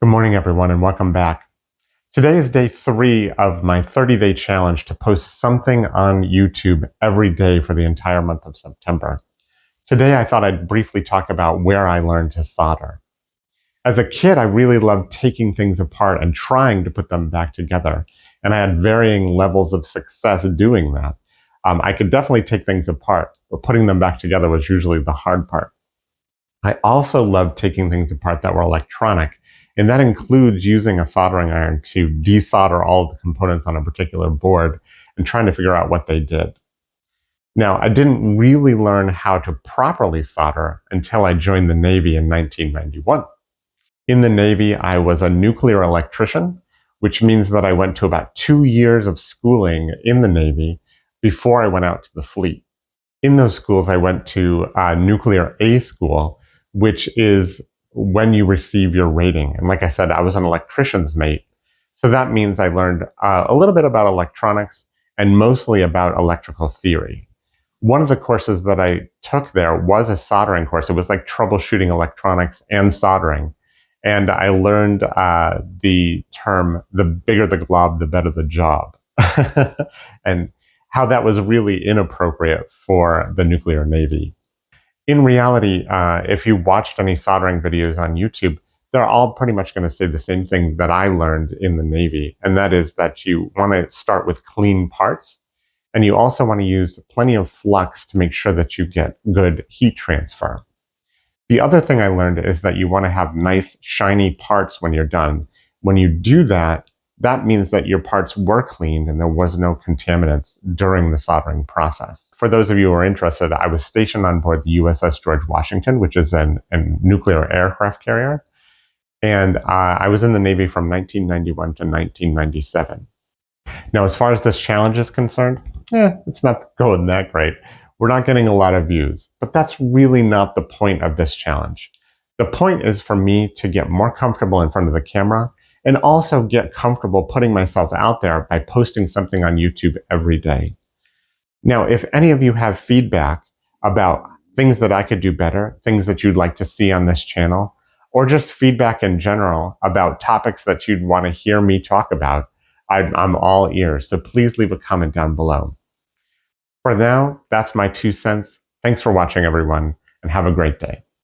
Good morning, everyone, and welcome back. Today is day 3 of my 30-day challenge to post something on YouTube every day for the entire month of September. Today, I thought I'd briefly talk about where I learned to solder. As a kid, I really loved taking things apart and trying to put them back together, and I had varying levels of success doing that. I could definitely take things apart, but putting them back together was usually the hard part. I also love taking things apart that were electronic, and that includes using a soldering iron to desolder all of the components on a particular board and trying to figure out what they did. Now, I didn't really learn how to properly solder until I joined the Navy in 1991. In the Navy, I was a nuclear electrician, which means that I went to about 2 years of schooling in the Navy before I went out to the fleet. In those schools, I went to Nuclear A School, which is when you receive your rating. And like I said, I was an electrician's mate. So that means I learned a little bit about electronics and mostly about electrical theory. One of the courses that I took there was a soldering course. It was like troubleshooting electronics and soldering. And I learned the term, the bigger the glob, the better the job. And how that was really inappropriate for the nuclear navy. In reality, if you watched any soldering videos on YouTube, they're all pretty much going to say the same thing that I learned in the Navy, and that is that you want to start with clean parts, and you also want to use plenty of flux to make sure that you get good heat transfer. The other thing I learned is that you want to have nice, shiny parts when you're done. When you do that, that means that your parts were cleaned and there was no contaminants during the soldering process. For those of you who are interested, I was stationed on board the USS George Washington, which is a nuclear aircraft carrier. And I was in the Navy from 1991 to 1997. Now, as far as this challenge is concerned, it's not going that great. We're not getting a lot of views, but that's really not the point of this challenge. The point is for me to get more comfortable in front of the camera and also get comfortable putting myself out there by posting something on YouTube every day. Now, if any of you have feedback about things that I could do better, things that you'd like to see on this channel, or just feedback in general about topics that you'd want to hear me talk about, I'm all ears, so please leave a comment down below. For now, that's my 2 cents. Thanks for watching, everyone, and have a great day.